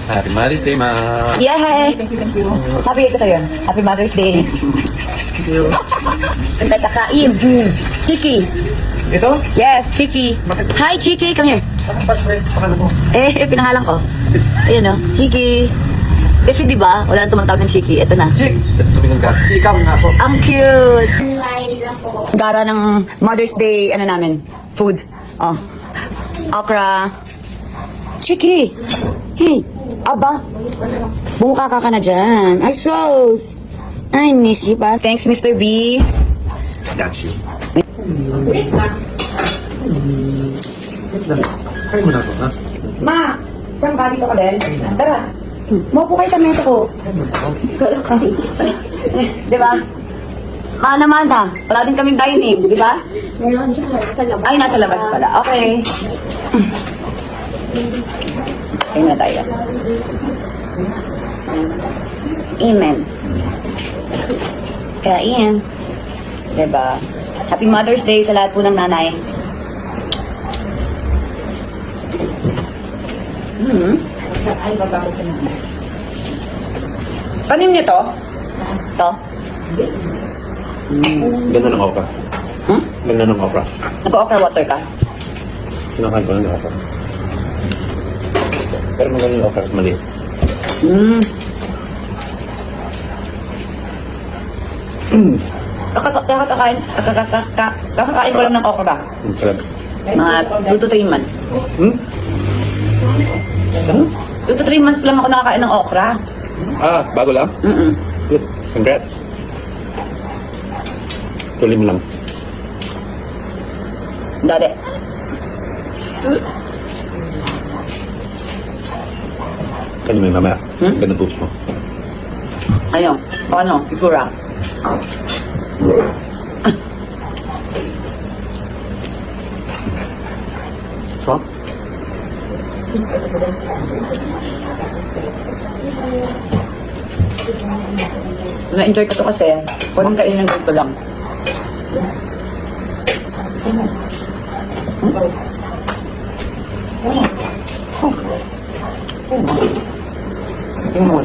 Happy Mother's Day, ma. Yay! Thank you. Happy ko sa'yo. Happy Mother's Day. Thank you. Ang tatakain. Chiki. Ito? Yes, Chiki. Hi, Chiki. Come here. Pinangalan ko. Ayan o, Chiki. Kasi diba, wala nang tumatawag ng Chiki. Ito na. Chick! Tapos tumingin ka. Ikaw nga po. Ang cute. Gara ng Mother's Day, ano namin, food. Oh. Okra. Chiki. Hey. Aba. Bumuka ka na dyan. Ay, sos. I miss you pa. Thanks, Mr. B. Got you. Kaya mo na ito, ha? Ma, saan ka dito ka din? Tara. Maupo kayo sa mesa ko. Di ba? Ma naman ha. Wala din kaming dining, di ba? Meron siya sa labas. Ay, nasa labas pala. Okay. Okay na tayo. Amen. Kain. Diba? Happy Mother's Day sa lahat po ng nanay. Ay, babago ka na. Panim niyo to? To? Ganda ng okra. Hmm? Ganda ng okra. Nag-okra water ka? Kinakain ko ng okra. Pero maganda yung okra. Maliit. Kakakain ko lang ng okra. Ang sarap. Mga 2 to 3 months. Hmm? 2 to 3 months lang ako nakakain ng okra. Ah, bago lang? Good. Congrats. Tuloy mo lang. Dali. Kanya mo yung mamaya. Ganda post mo. Ano? Paano? Ipura. So? Na-enjoy ko to kasi. Pwedeng kainin ng ganito lang. Tingnan mo.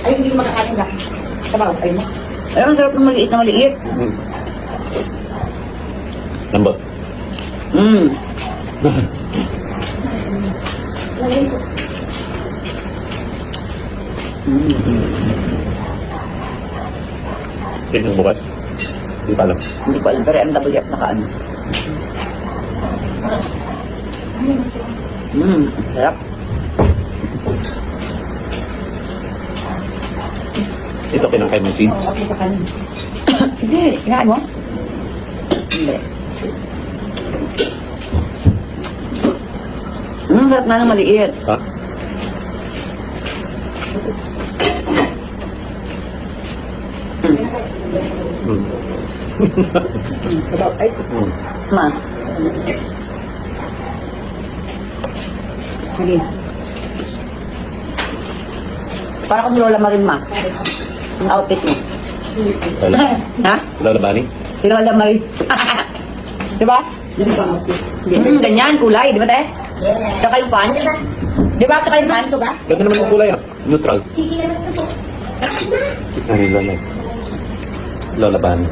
Ay, hindi ko makakain na. Sabaw, ay mo. Alam mo, sarap ng maliit na maliit. Lambot. Tingnan mo bukas. Hindi pa alam. Hindi ko alam, pero MWF nakaano. Sarap. Ito kinakain mo seed. Okay ka kanin. Hindi, kinain mo? Hindi. Sarap nga ng maliit. Ha? Sabaw, ay. Ma. Sige. Para kung Lola Marin, ma. Ang outfit mo. Lola. Ha? Lola Bunny? Si Lola Marin. Diba? Yan ba? Ganyan, kulay. Diba, te? Yes. Tsaka yung pants. Diba? Tsaka yung pants. Ganda naman yung kulay ah. Neutral. Chiki na basta po. Ano yung Lola? Lola Bunny.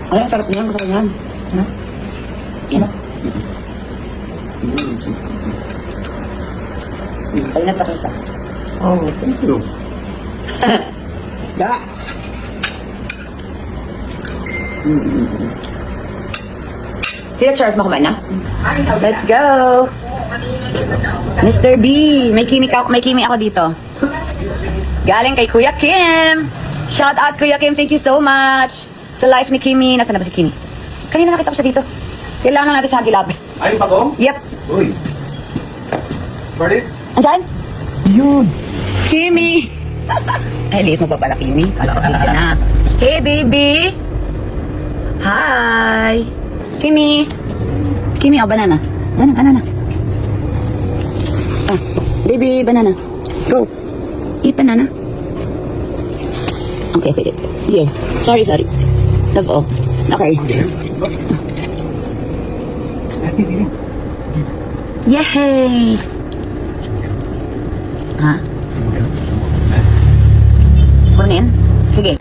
Ay, ang sarap niyan. Gusto ko yan. Ha? Yan o. Ay, natakis ah. Oh, thank you. Da. Sila Charles, makumain na? Let's go! Mr. B, may kimi ako dito. Galing kay Kuya Kim. Shout out Kuya Kim, thank you so much. Sa life ni Kimi. Nasaan na ba si Kimi? Kanina nakita ko siya dito. Kailangan natin siya hagilapin. Ay, pa ko? Yep. Uy. Pardon? Andyan? Yun. Kimi. Ay, liit mo pa pala, Kimi. Kala ko kita na. Hey, baby. Hi. Kimi. Kimi, oh, banana. Banana. Ah, baby, banana. Go. Eat banana. Okay. Here. Sorry. Love, oh. Okay. Yay! Ha? Kunin? Sige.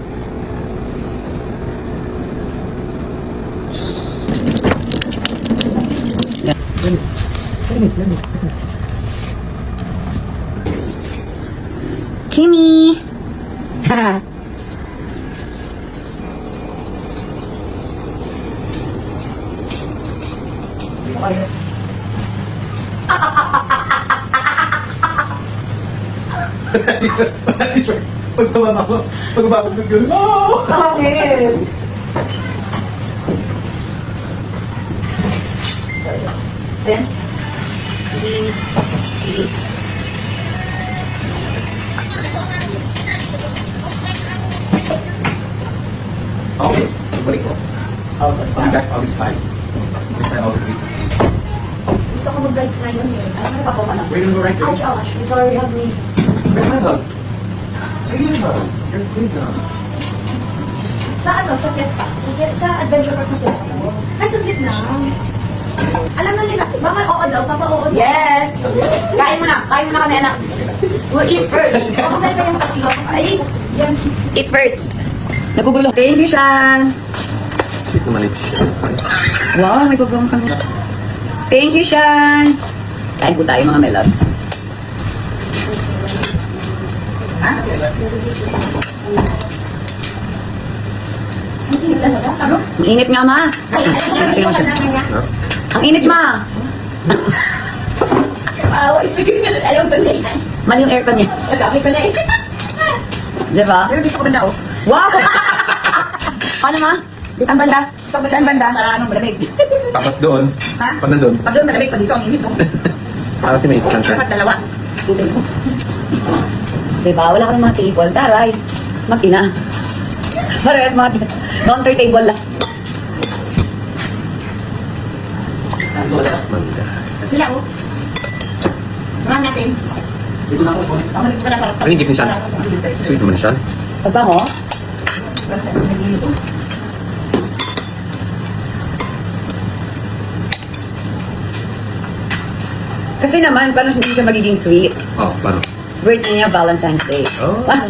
Kimmy! Ha! Pagbabasok ng gano'n, no! Bakit? Then, August. Balik ko. August Back August 5. Next time, August 8. Gusto ko mag-rides ngayon eh. Ano pa ko ka lang? Where do you go right Ouch, there? ouch. It's already have me. Where's my dog? Where's your dog? You're good dog. Sa ano? Sa Fiesta? Sa Adventure Park na Fiesta? Ay, saglit na. Alam na nila. Mama, oo daw. Papa, oo daw. Yes! Kain mo na kami, anak. We'll eat first. Ako tayo yung tatlo. Ay, yan. Eat first. Nagugulo. Thank you, Shan. Sweet naman ito siya. Wow, may gugulong kami. Thank you, Shan. Kain po tayo, mga melods. Ha? Ano? Ang init nga, ma. Ay, Tingnan mo siya. No? Ang init, ma. Wow, ibigay ka na. Ayaw ko na yan. Mali yung aircon niya. Sabi ko na eh. Diba? Pero dito ko ba na ako? Wow! Ano, ma? Saan banda? Saan banda? Para anong malamig. Tapos doon. Ha? Pag nandun. Pag doon malamig, pag dito ang init mo. Para si may isang siya. Dapat dalawa. Tubig mo. Diba? Wala kami mga table. Taray. Mag-ina. Parehas mga counter table lang. Manda. Sila oh. Samahan natin. Dito na ako. Pamalik ko na para. Ano yung gift ni Sean? Sweet naman siya. Pagbango? Kasi naman, paano hindi siya magiging sweet? Oh, paano? Birthday niya, Valentine's Day. Oh. Ah,